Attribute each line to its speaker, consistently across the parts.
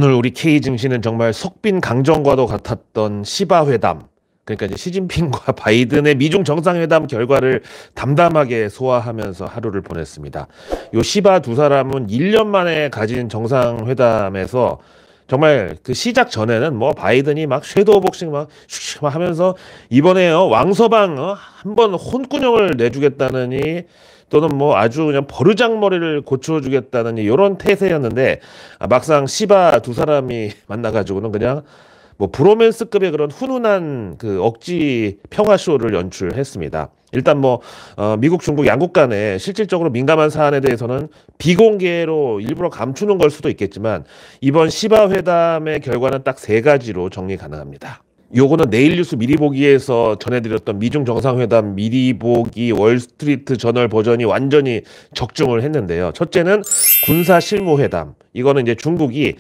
Speaker 1: 오늘 우리 K 증시는 정말 속빈 강정과도 같았던 시바 회담, 그러니까 이제 시진핑과 바이든의 미중 정상회담 결과를 담담하게 소화하면서 하루를 보냈습니다. 요 시바 두 사람은 1년 만에 가진 정상회담에서 정말 그 시작 전에는 뭐 바이든이 막 섀도우 복싱 막 슉슉 하면서 이번에요 왕서방 한번 혼꾸녕을 내주겠다느니 또는 뭐 아주 그냥 버르장머리를 고쳐주겠다는 이런 태세였는데, 막상 시바 두 사람이 만나가지고는 그냥 뭐 브로맨스급의 그런 훈훈한 그 억지 평화쇼를 연출했습니다. 일단 뭐 미국, 중국 양국 간에 실질적으로 민감한 사안에 대해서는 비공개로 일부러 감추는 걸 수도 있겠지만, 이번 시바 회담의 결과는 딱 세 가지로 정리 가능합니다. 요거는 내일 뉴스 미리 보기에서 전해드렸던 미중 정상회담 미리 보기 월스트리트 저널 버전이 완전히 적중을 했는데요. 첫째는 군사 실무회담. 이거는 이제 중국이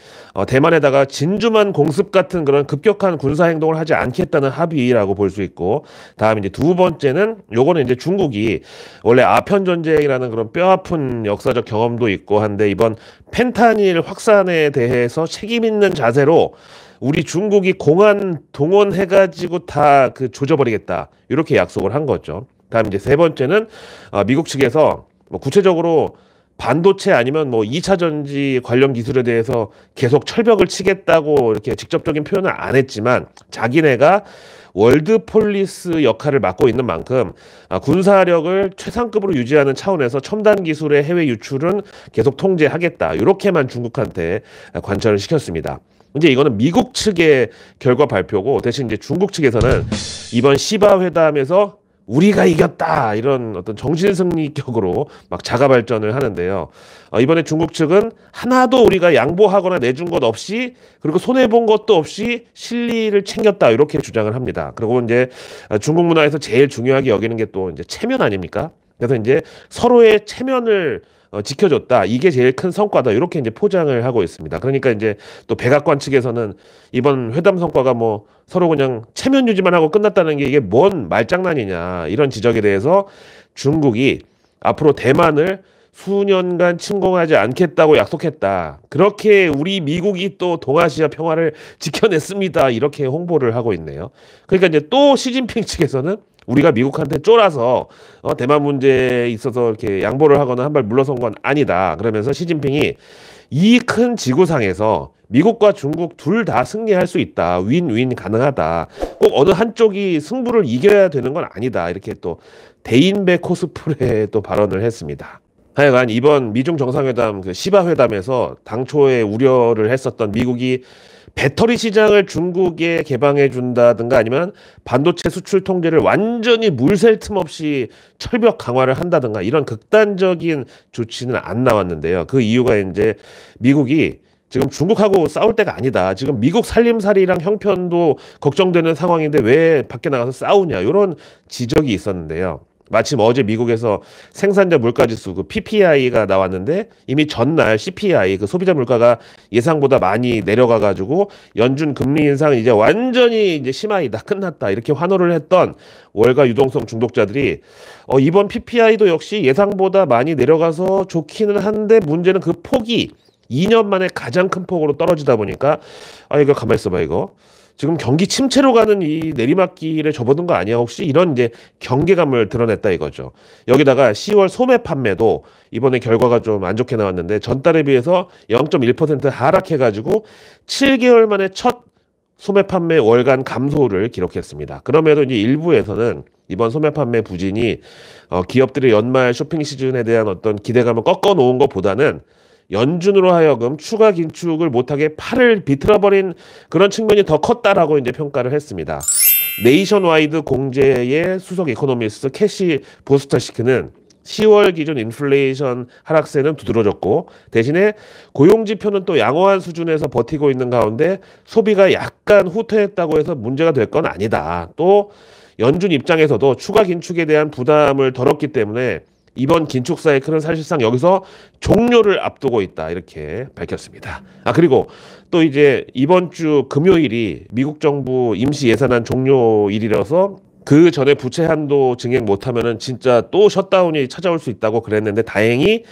Speaker 1: 대만에다가 진주만 공습 같은 그런 급격한 군사 행동을 하지 않겠다는 합의라고 볼 수 있고, 다음 이제 두 번째는 요거는 이제 중국이 원래 아편 전쟁이라는 그런 뼈아픈 역사적 경험도 있고 한데, 이번 펜타닐 확산에 대해서 책임 있는 자세로 우리 중국이 공안 동원해가지고 다 그 조져버리겠다, 이렇게 약속을 한 거죠. 다음 이제 세 번째는 미국 측에서 뭐 구체적으로 반도체 아니면 뭐 2차 전지 관련 기술에 대해서 계속 철벽을 치겠다고 이렇게 직접적인 표현을 안 했지만, 자기네가 월드폴리스 역할을 맡고 있는 만큼 군사력을 최상급으로 유지하는 차원에서 첨단 기술의 해외 유출은 계속 통제하겠다, 이렇게만 중국한테 관철을 시켰습니다. 이제 이거는 미국 측의 결과 발표고, 대신 이제 중국 측에서는 이번 시바 회담에서 우리가 이겼다, 이런 어떤 정신승리격으로 막 자가 발전을 하는데요. 이번에 중국 측은 하나도 우리가 양보하거나 내준 것 없이, 그리고 손해본 것도 없이 실리를 챙겼다, 이렇게 주장을 합니다. 그리고 이제 중국 문화에서 제일 중요하게 여기는 게 또 이제 체면 아닙니까? 그래서 이제 서로의 체면을 지켜줬다, 이게 제일 큰 성과다, 이렇게 이제 포장을 하고 있습니다. 그러니까 이제 또 백악관 측에서는 이번 회담 성과가 뭐 서로 그냥 체면 유지만 하고 끝났다는 게 이게 뭔 말장난이냐, 이런 지적에 대해서 중국이 앞으로 대만을 수년간 침공하지 않겠다고 약속했다, 그렇게 우리 미국이 또 동아시아 평화를 지켜냈습니다, 이렇게 홍보를 하고 있네요. 그러니까 이제 또 시진핑 측에서는 우리가 미국한테 쫄아서 대만 문제에 있어서 이렇게 양보를 하거나 한 발 물러선 건 아니다, 그러면서 시진핑이 이 큰 지구상에서 미국과 중국 둘 다 승리할 수 있다, 윈윈 가능하다, 꼭 어느 한쪽이 승부를 이겨야 되는 건 아니다, 이렇게 또 대인배 코스프레 또 발언을 했습니다. 하여간 이번 미중 정상회담 그 시바 회담에서 당초에 우려를 했었던 미국이 배터리 시장을 중국에 개방해 준다든가 아니면 반도체 수출 통제를 완전히 물샐 틈 없이 철벽 강화를 한다든가, 이런 극단적인 조치는 안 나왔는데요. 그 이유가 이제 미국이 지금 중국하고 싸울 때가 아니다, 지금 미국 살림살이랑 형편도 걱정되는 상황인데 왜 밖에 나가서 싸우냐, 이런 지적이 있었는데요. 마침 어제 미국에서 생산자 물가지수 그 PPI가 나왔는데, 이미 전날 CPI 그 소비자 물가가 예상보다 많이 내려가가지고 연준 금리 인상은 이제 완전히 이제 심하이다, 끝났다, 이렇게 환호를 했던 월가 유동성 중독자들이 이번 PPI도 역시 예상보다 많이 내려가서 좋기는 한데, 문제는 그 폭이 2년 만에 가장 큰 폭으로 떨어지다 보니까 이거 가만 있어봐, 이거 지금 경기 침체로 가는 이 내리막길에 접어든 거 아니야 혹시, 이런 이제 경계감을 드러냈다 이거죠. 여기다가 10월 소매 판매도 이번에 결과가 좀 안 좋게 나왔는데, 전달에 비해서 0.1% 하락해가지고 7개월 만에 첫 소매 판매 월간 감소를 기록했습니다. 그럼에도 이제 일부에서는 이번 소매 판매 부진이 기업들의 연말 쇼핑 시즌에 대한 어떤 기대감을 꺾어 놓은 것보다는 연준으로 하여금 추가 긴축을 못하게 팔을 비틀어버린 그런 측면이 더 컸다라고 이제 평가를 했습니다. 네이션와이드 공제의 수석 이코노미스트 캐시 보스터시크는 10월 기준 인플레이션 하락세는 두드러졌고, 대신에 고용지표는 또 양호한 수준에서 버티고 있는 가운데 소비가 약간 후퇴했다고 해서 문제가 될 건 아니다. 또 연준 입장에서도 추가 긴축에 대한 부담을 덜었기 때문에 이번 긴축 사이클은 사실상 여기서 종료를 앞두고 있다, 이렇게 밝혔습니다. 그리고 또 이제 이번 주 금요일이 미국 정부 임시 예산안 종료일이라서 그 전에 부채 한도 증액 못하면은 진짜 또 셧다운이 찾아올 수 있다고 그랬는데, 다행히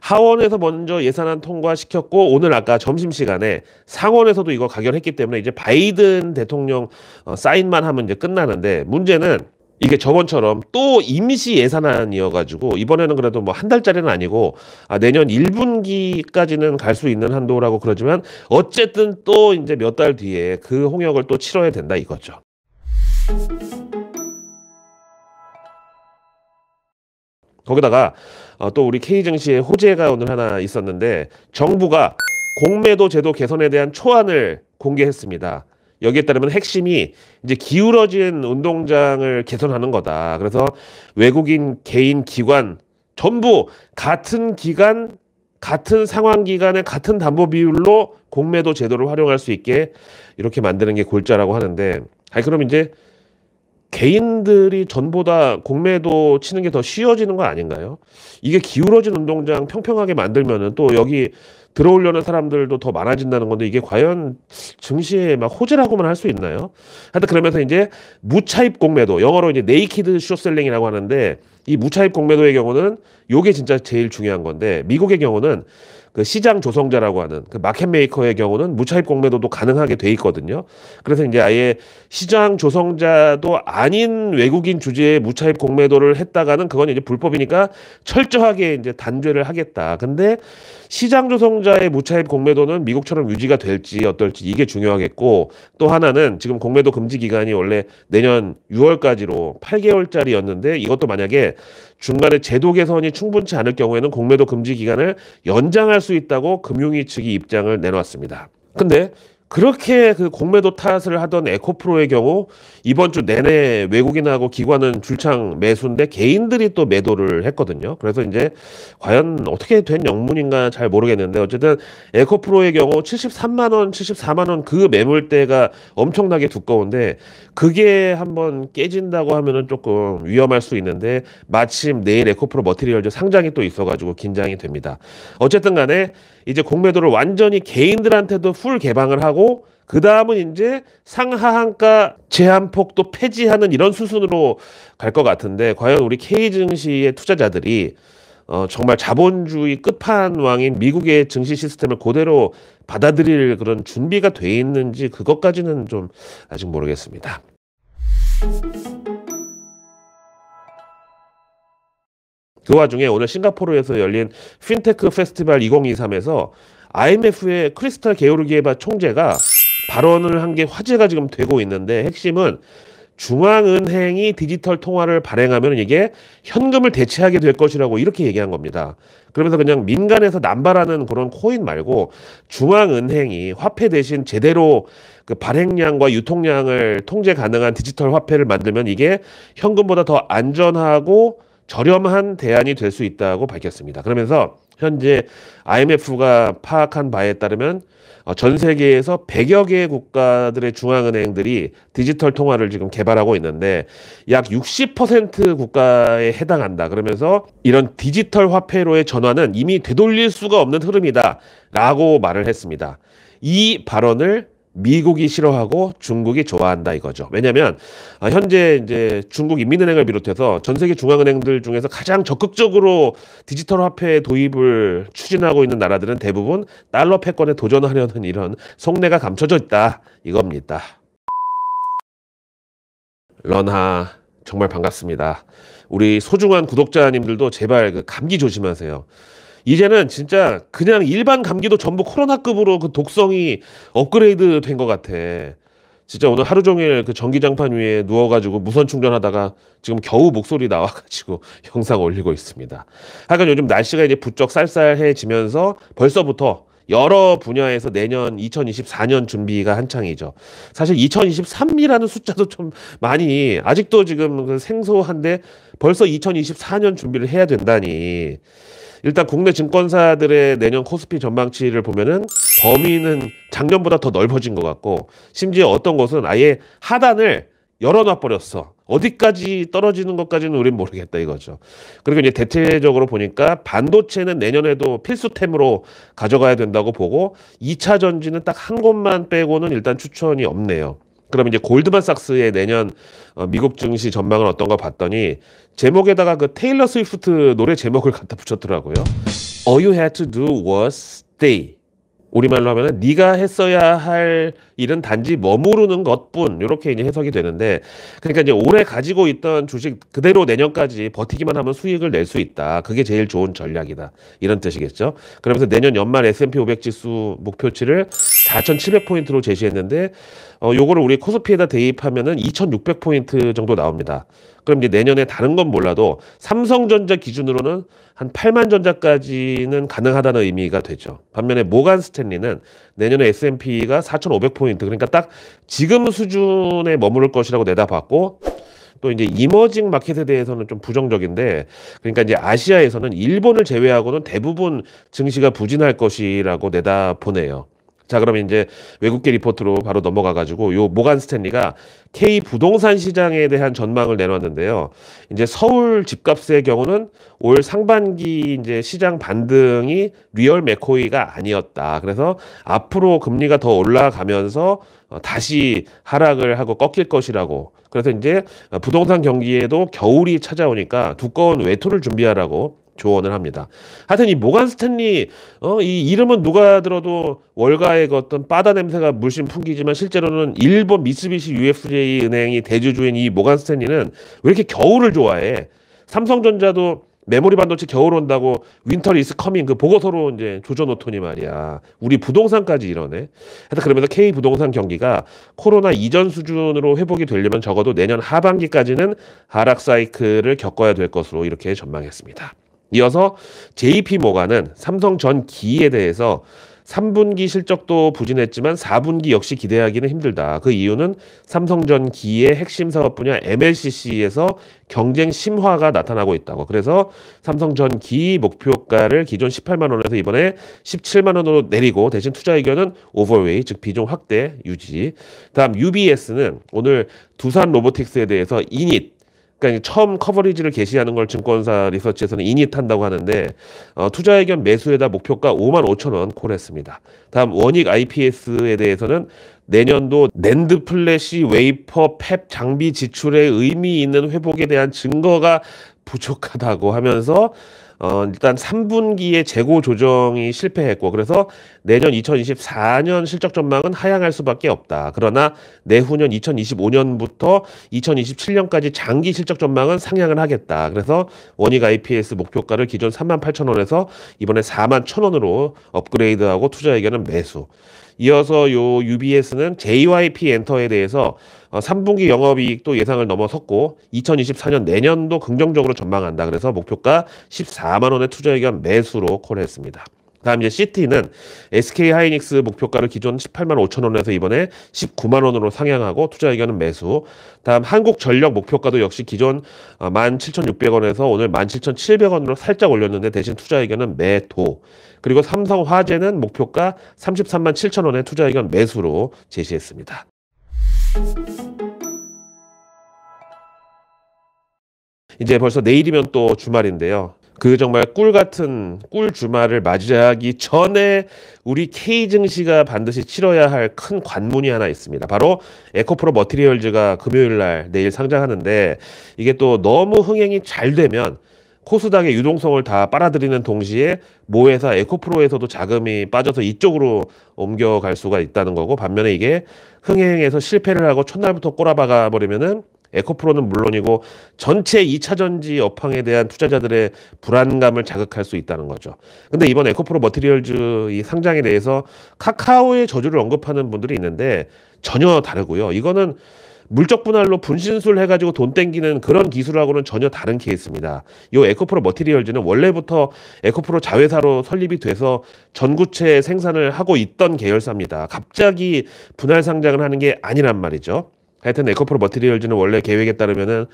Speaker 1: 하원에서 먼저 예산안 통과시켰고 오늘 아까 점심시간에 상원에서도 이거 가결했기 때문에 이제 바이든 대통령 사인만 하면 이제 끝나는데 문제는 이게 저번처럼 또 임시 예산안이어가지고 이번에는 그래도 뭐 한 달짜리는 아니고 내년 1분기까지는 갈 수 있는 한도라고 그러지만 어쨌든 또 이제 몇 달 뒤에 그 홍역을 또 치러야 된다 이거죠. 거기다가 또 우리 K증시에 호재가 오늘 하나 있었는데 정부가 공매도 제도 개선에 대한 초안을 공개했습니다. 여기에 따르면 핵심이 이제 기울어진 운동장을 개선하는 거다. 그래서 외국인 개인 기관 전부 같은 기간 같은 상환 기간에 같은 담보 비율로 공매도 제도를 활용할 수 있게 이렇게 만드는 게 골자라고 하는데 그럼 이제 개인들이 전보다 공매도 치는 게 더 쉬워지는 거 아닌가요? 이게 기울어진 운동장 평평하게 만들면은 또 여기 들어오려는 사람들도 더 많아진다는 건데 이게 과연 증시에 막 호재라고만 할 수 있나요? 하여튼 그러면서 이제 무차입 공매도, 영어로 이제 네이키드 숏셀링이라고 하는데 이 무차입 공매도의 경우는 요게 진짜 제일 중요한 건데 미국의 경우는 그 시장 조성자라고 하는 그 마켓 메이커의 경우는 무차입 공매도도 가능하게 돼 있거든요. 그래서 이제 아예 시장 조성자도 아닌 외국인 주재의 무차입 공매도를 했다가는 그건 이제 불법이니까 철저하게 이제 단죄를 하겠다. 근데 시장 조성자의 무차입 공매도는 미국처럼 유지가 될지 어떨지 이게 중요하겠고 또 하나는 지금 공매도 금지 기간이 원래 내년 6월까지로 8개월짜리였는데 이것도 만약에 중간에 제도 개선이 충분치 않을 경우에는 공매도 금지 기간을 연장할 수 있다고 금융위 측이 입장을 내놓았습니다. 근데 그렇게 그 공매도 탓을 하던 에코프로의 경우 이번 주 내내 외국인하고 기관은 줄창 매수인데 개인들이 또 매도를 했거든요. 그래서 이제 과연 어떻게 된 영문인가 잘 모르겠는데 어쨌든 에코프로의 경우 73만 원, 74만 원 그 매물대가 엄청나게 두꺼운데 그게 한번 깨진다고 하면은 조금 위험할 수 있는데 마침 내일 에코프로 머티리얼즈 상장이 또 있어가지고 긴장이 됩니다. 어쨌든 간에 이제 공매도를 완전히 개인들한테도 풀 개방을 하고 그 다음은 이제 상하한가 제한폭도 폐지하는 이런 수순으로 갈 것 같은데 과연 우리 K증시의 투자자들이 정말 자본주의 끝판왕인 미국의 증시 시스템을 그대로 받아들일 그런 준비가 돼 있는지 그것까지는 좀 아직 모르겠습니다. 그 와중에 오늘 싱가포르에서 열린 핀테크 페스티벌 2023에서 IMF의 크리스탈 게오르기에바 총재가 발언을 한 게 화제가 지금 되고 있는데 핵심은 중앙은행이 디지털 통화를 발행하면 이게 현금을 대체하게 될 것이라고 이렇게 얘기한 겁니다. 그러면서 그냥 민간에서 남발하는 그런 코인 말고 중앙은행이 화폐 대신 제대로 그 발행량과 유통량을 통제 가능한 디지털 화폐를 만들면 이게 현금보다 더 안전하고 저렴한 대안이 될 수 있다고 밝혔습니다. 그러면서 현재 IMF가 파악한 바에 따르면 전 세계에서 100여 개의 국가들의 중앙은행들이 디지털 통화를 지금 개발하고 있는데 약 60% 국가에 해당한다. 그러면서 이런 디지털 화폐로의 전환은 이미 되돌릴 수가 없는 흐름이다 라고 말을 했습니다. 이 발언을 미국이 싫어하고 중국이 좋아한다 이거죠. 왜냐하면 현재 이제 중국 인민은행을 비롯해서 전 세계 중앙은행들 중에서 가장 적극적으로 디지털 화폐 도입을 추진하고 있는 나라들은 대부분 달러 패권에 도전하려는 이런 속내가 감춰져 있다 이겁니다. 런하 정말 반갑습니다. 우리 소중한 구독자님들도 제발 그 감기 조심하세요. 이제는 진짜 그냥 일반 감기도 전부 코로나급으로 그 독성이 업그레이드 된 것 같아. 진짜 오늘 하루 종일 그 전기장판 위에 누워가지고 무선 충전하다가 지금 겨우 목소리 나와가지고 영상 올리고 있습니다. 하여간 요즘 날씨가 이제 부쩍 쌀쌀해지면서 벌써부터 여러 분야에서 내년 2024년 준비가 한창이죠. 사실 2023이라는 숫자도 좀 많이 아직도 지금 생소한데 벌써 2024년 준비를 해야 된다니. 일단 국내 증권사들의 내년 코스피 전망치를 보면은 범위는 작년보다 더 넓어진 것 같고 심지어 어떤 곳은 아예 하단을 열어놔 버렸어. 어디까지 떨어지는 것까지는 우린 모르겠다 이거죠. 그리고 이제 대체적으로 보니까 반도체는 내년에도 필수템으로 가져가야 된다고 보고 2차 전지는 딱 한 곳만 빼고는 일단 추천이 없네요. 그럼 이제 골드만삭스의 내년 미국 증시 전망은 어떤가 봤더니 제목에다가 그 테일러 스위프트 노래 제목을 갖다 붙였더라고요. All you had to do was stay. 우리말로 하면은 네가 했어야 할 일은 단지 머무르는 것뿐, 이렇게 이제 해석이 되는데, 그러니까 이제 올해 가지고 있던 주식 그대로 내년까지 버티기만 하면 수익을 낼 수 있다. 그게 제일 좋은 전략이다. 이런 뜻이겠죠. 그러면서 내년 연말 S&P 500 지수 목표치를 4,700포인트로 제시했는데, 요거를 우리 코스피에다 대입하면은 2,600포인트 정도 나옵니다. 그럼 이제 내년에 다른 건 몰라도 삼성전자 기준으로는 한 8만 전자까지는 가능하다는 의미가 되죠. 반면에 모간 스탠리는 내년에 S&P가 4,500포인트, 그러니까 딱 지금 수준에 머무를 것이라고 내다봤고, 또 이제 이머징 마켓에 대해서는 좀 부정적인데, 그러니까 이제 아시아에서는 일본을 제외하고는 대부분 증시가 부진할 것이라고 내다보네요. 자, 그러면 이제 외국계 리포트로 바로 넘어가가지고 요 모간 스탠리가 K 부동산 시장에 대한 전망을 내놨는데요. 이제 서울 집값의 경우는 올 상반기 이제 시장 반등이 리얼 맥코이가 아니었다. 그래서 앞으로 금리가 더 올라가면서 다시 하락을 하고 꺾일 것이라고. 그래서 이제 부동산 경기에도 겨울이 찾아오니까 두꺼운 외투를 준비하라고 조언을 합니다. 하여튼 이 모간 스탠리, 이 이름은 누가 들어도 월가의 그 어떤 바다 냄새가 물씬 풍기지만 실제로는 일본 미쓰비시 UFJ 은행이 대주주인 이 모간 스탠리는 왜 이렇게 겨울을 좋아해? 삼성전자도 메모리 반도체 겨울 온다고 윈터 이즈 커밍 그 보고서로 이제 조져놓더니 말이야. 우리 부동산까지 이러네. 하여튼 그러면서 K 부동산 경기가 코로나 이전 수준으로 회복이 되려면 적어도 내년 하반기까지는 하락 사이클을 겪어야 될 것으로 이렇게 전망했습니다. 이어서 JP 모간은 삼성 전 기에 대해서 3분기 실적도 부진했지만 4분기 역시 기대하기는 힘들다. 그 이유는 삼성전 기의 핵심 사업 분야 MLCC에서 경쟁 심화가 나타나고 있다고. 그래서 삼성전 기 목표가를 기존 18만 원에서 이번에 17만 원으로 내리고 대신 투자 의견은 오버웨이, 즉 비중 확대 유지. 다음 UBS는 오늘 두산 로보틱스에 대해서 이닛, 그러니까 처음 커버리지를 게시하는 걸 증권사 리서치에서는 이닛한다고 하는데 투자 의견 매수에다 목표가 5만 5천 원 콜했습니다. 다음 원익 IPS에 대해서는 내년도 낸드 플래시 웨이퍼 팹 장비 지출에 의미 있는 회복에 대한 증거가 부족하다고 하면서 일단 3분기에 재고 조정이 실패했고, 그래서 내년 2024년 실적 전망은 하향할 수밖에 없다. 그러나 내후년 2025년부터 2027년까지 장기 실적 전망은 상향을 하겠다. 그래서 원익 IPS 목표가를 기존 38,000원에서 이번에 41,000원으로 업그레이드하고 투자 의견은 매수. 이어서 요 UBS는 JYP 엔터에 대해서 3분기 영업이익도 예상을 넘어섰고 2024년 내년도 긍정적으로 전망한다. 그래서 목표가 14만 원의 투자 의견 매수로 콜했습니다. 다음 이제 CT는 SK 하이닉스 목표가를 기존 18만 5천 원에서 이번에 19만 원으로 상향하고 투자 의견은 매수. 다음 한국전력 목표가도 역시 기존 17,600원에서 오늘 17,700원으로 살짝 올렸는데 대신 투자 의견은 매도. 그리고 삼성화재는 목표가 33만 7천 원에 투자 의견 매수로 제시했습니다. 이제 벌써 내일이면 또 주말인데요. 그 정말 꿀 같은 꿀 주말을 맞이하기 전에 우리 K 증시가 반드시 치러야 할 큰 관문이 하나 있습니다. 바로 에코프로 머티리얼즈가 금요일 날 내일 상장하는데, 이게 또 너무 흥행이 잘 되면 코스닥의 유동성을 다 빨아들이는 동시에 모회사 에코프로에서도 자금이 빠져서 이쪽으로 옮겨갈 수가 있다는 거고, 반면에 이게 흥행에서 실패를 하고 첫날부터 꼬라박아 버리면은 에코프로는 물론이고 전체 2차전지 업황에 대한 투자자들의 불안감을 자극할 수 있다는 거죠. 근데 이번 에코프로 머티리얼즈 이 상장에 대해서 카카오의 저주를 언급하는 분들이 있는데 전혀 다르고요. 이거는 물적 분할로 분신술 해가지고 돈 땡기는 그런 기술하고는 전혀 다른 케이스입니다. 이 에코프로 머티리얼즈는 원래부터 에코프로 자회사로 설립이 돼서 전구체 생산을 하고 있던 계열사입니다. 갑자기 분할 상장을 하는 게 아니란 말이죠. 하여튼 에코프로 머티리얼즈는 원래 계획에 따르면은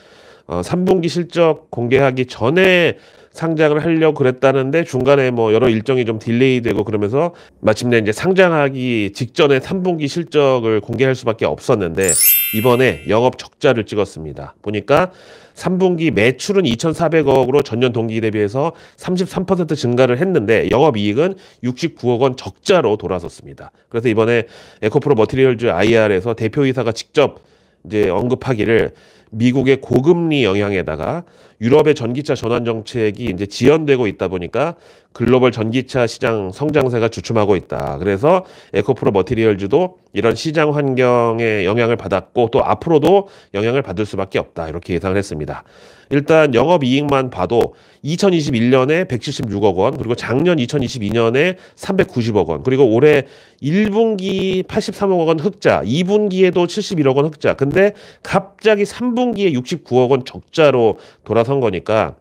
Speaker 1: 3분기 실적 공개하기 전에 상장을 하려고 그랬다는데 중간에 뭐 여러 일정이 좀 딜레이 되고 그러면서 마침내 이제 상장하기 직전에 3분기 실적을 공개할 수밖에 없었는데 이번에 영업 적자를 찍었습니다. 보니까 3분기 매출은 2,400억으로 전년 동기 대비해서 33% 증가를 했는데 영업이익은 69억 원 적자로 돌아섰습니다. 그래서 이번에 에코프로 머티리얼즈 IR에서 대표이사가 직접 이제 언급하기를 미국의 고금리 영향에다가 유럽의 전기차 전환 정책이 이제 지연되고 있다 보니까 글로벌 전기차 시장 성장세가 주춤하고 있다. 그래서 에코프로 머티리얼즈도 이런 시장 환경에 영향을 받았고 또 앞으로도 영향을 받을 수밖에 없다. 이렇게 예상을 했습니다. 일단 영업이익만 봐도 2021년에 176억 원, 그리고 작년 2022년에 390억 원, 그리고 올해 1분기 83억 원 흑자, 2분기에도 71억 원 흑자. 근데 갑자기 3분기에 69억 원 적자로 돌아선 거니까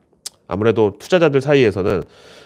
Speaker 1: 아무래도 투자자들 사이에서는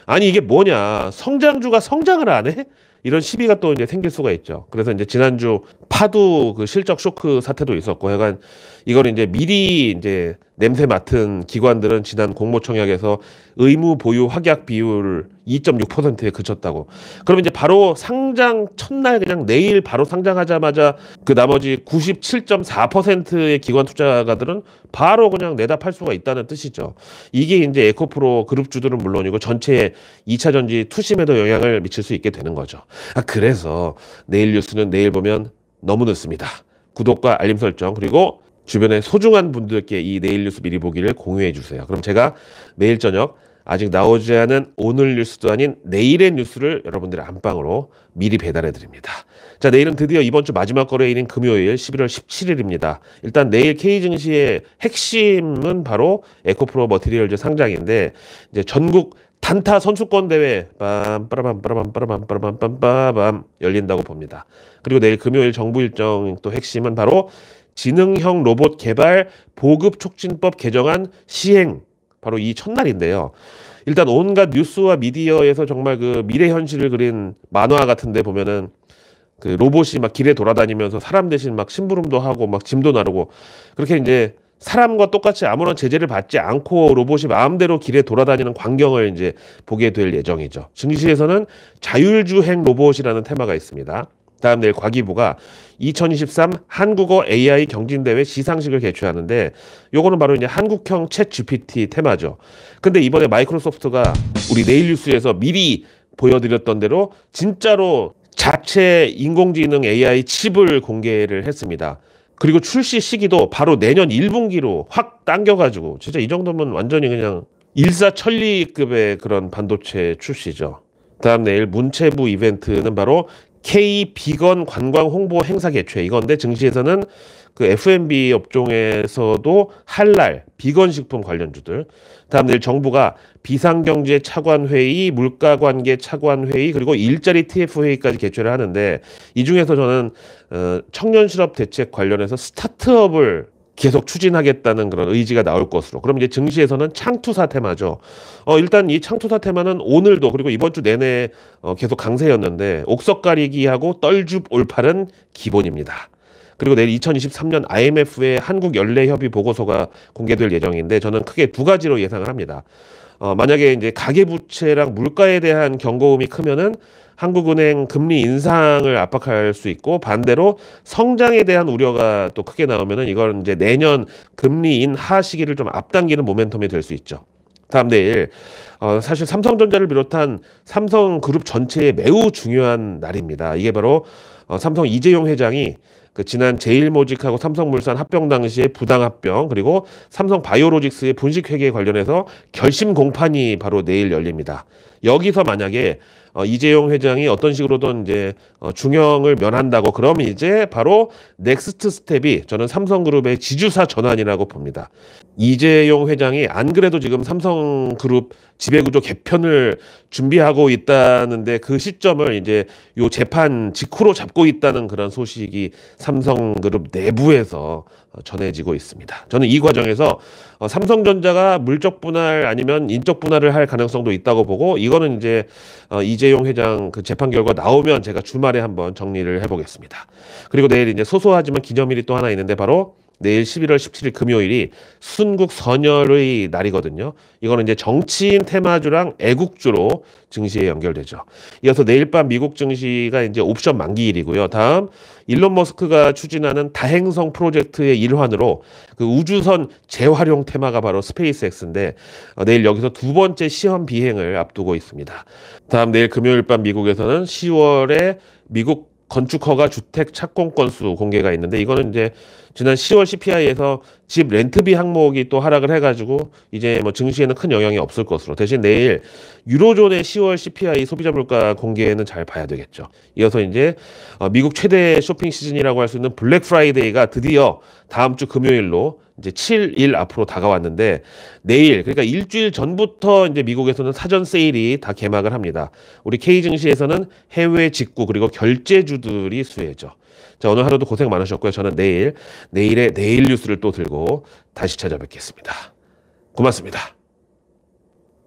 Speaker 1: 아니 이게 뭐냐, 성장주가 성장을 안 해? 이런 시비가 또 이제 생길 수가 있죠. 그래서 이제 지난주 파도 그 실적 쇼크 사태도 있었고, 약간 이걸 이제 미리 이제 냄새 맡은 기관들은 지난 공모청약에서 의무 보유 확약 비율 2.6%에 그쳤다고. 그러면 이제 바로 상장 첫날 그냥 내일 바로 상장하자마자 그 나머지 97.4%의 기관 투자가들은 바로 그냥 내다 팔 수가 있다는 뜻이죠. 이게 이제 에코프로 그룹주들은 물론이고 전체 2차 전지 투심에도 영향을 미칠 수 있게 되는 거죠. 그래서 내일 뉴스는 내일 보면 너무 늦습니다. 구독과 알림 설정, 그리고 주변에 소중한 분들께 이 내일 뉴스 미리 보기를 공유해 주세요. 그럼 제가 매일 저녁 아직 나오지 않은 오늘 뉴스도 아닌 내일의 뉴스를 여러분들의 안방으로 미리 배달해 드립니다. 자, 내일은 드디어 이번 주 마지막 거래일인 금요일 11월 17일입니다. 일단 내일 K증시의 핵심은 바로 에코프로 머티리얼즈 상장인데 이제 전국 단타 선수권 대회 빰 열린다고 봅니다. 그리고 내일 금요일 정부 일정 또 핵심은 바로 지능형 로봇 개발 보급 촉진법 개정안 시행, 바로 이 첫날인데요. 일단 온갖 뉴스와 미디어에서 정말 그 미래 현실을 그린 만화 같은데 보면은 그 로봇이 막 길에 돌아다니면서 사람 대신 막 심부름도 하고 막 짐도 나르고 그렇게 이제 사람과 똑같이 아무런 제재를 받지 않고 로봇이 마음대로 길에 돌아다니는 광경을 이제 보게 될 예정이죠. 증시에서는 자율주행 로봇이라는 테마가 있습니다. 다음 내일 과기부가 2023 한국어 AI 경진대회 시상식을 개최하는데 요거는 바로 이제 한국형 챗 GPT 테마죠. 근데 이번에 마이크로소프트가 우리 내일 뉴스에서 미리 보여드렸던 대로 진짜로 자체 인공지능 AI 칩을 공개를 했습니다. 그리고 출시 시기도 바로 내년 1분기로 확 당겨가지고 진짜 이 정도면 완전히 그냥 일사천리급의 그런 반도체 출시죠. 다음 내일 문체부 이벤트는 바로 K 비건 관광 홍보 행사 개최, 이건데 증시에서는 그 F&B 업종에서도 할랄 비건 식품 관련주들, 다음 내일 정부가 비상경제 차관회의, 물가관계 차관회의, 그리고 일자리 TF회의까지 개최를 하는데 이 중에서 저는 청년 실업 대책 관련해서 스타트업을 계속 추진하겠다는 그런 의지가 나올 것으로. 그럼 이제 증시에서는 창투사 테마죠. 일단 이 창투사 테마는 오늘도 그리고 이번 주 내내 계속 강세였는데 옥석 가리기하고 떨줍 올팔은 기본입니다. 그리고 내일 2023년 IMF의 한국연례협의 보고서가 공개될 예정인데 저는 크게 두 가지로 예상을 합니다. 만약에 이제 가계부채랑 물가에 대한 경고음이 크면은 한국은행 금리 인상을 압박할 수 있고, 반대로 성장에 대한 우려가 또 크게 나오면은 이건 이제 내년 금리 인하 시기를 좀 앞당기는 모멘텀이 될 수 있죠. 다음 내일 사실 삼성전자를 비롯한 삼성그룹 전체에 매우 중요한 날입니다. 이게 바로 삼성 이재용 회장이 그 지난 제일모직하고 삼성물산 합병 당시에 부당합병, 그리고 삼성바이오로직스의 분식회계 관련해서 결심 공판이 바로 내일 열립니다. 여기서 만약에 이재용 회장이 어떤 식으로든 이제 중형을 면한다고 그러면 이제 바로 넥스트 스텝이 저는 삼성그룹의 지주사 전환이라고 봅니다. 이재용 회장이 안 그래도 지금 삼성그룹 지배구조 개편을 준비하고 있다는데 그 시점을 이제 요 재판 직후로 잡고 있다는 그런 소식이 삼성그룹 내부에서 전해지고 있습니다. 저는 이 과정에서 삼성전자가 물적 분할 아니면 인적 분할을 할 가능성도 있다고 보고, 이거는 이제 이재용 회장 그 재판 결과 나오면 제가 주말에 한번 정리를 해보겠습니다. 그리고 내일 이제 소소하지만 기념일이 또 하나 있는데 바로 내일 11월 17일 금요일이 순국 선열의 날이거든요. 이거는 이제 정치인 테마주랑 애국주로 증시에 연결되죠. 이어서 내일 밤 미국 증시가 이제 옵션 만기일이고요. 다음 일론 머스크가 추진하는 다행성 프로젝트의 일환으로 그 우주선 재활용 테마가 바로 스페이스X인데 내일 여기서 두 번째 시험 비행을 앞두고 있습니다. 다음 내일 금요일 밤 미국에서는 10월에 미국 건축 허가 주택 착공 건수 공개가 있는데 이거는 이제 지난 10월 CPI에서 집 렌트비 항목이 또 하락을 해가지고 이제 뭐 증시에는 큰 영향이 없을 것으로, 대신 내일 유로존의 10월 CPI 소비자 물가 공개는 잘 봐야 되겠죠. 이어서 이제 미국 최대 쇼핑 시즌이라고 할 수 있는 블랙 프라이데이가 드디어 다음 주 금요일로 이제 7일 앞으로 다가왔는데 내일, 그러니까 일주일 전부터 이제 미국에서는 사전 세일이 다 개막을 합니다. 우리 K 증시에서는 해외 직구 그리고 결제주들이 수혜죠. 자, 오늘 하루도 고생 많으셨고요. 저는 내일의 내일 뉴스를 또 들고 다시 찾아뵙겠습니다. 고맙습니다.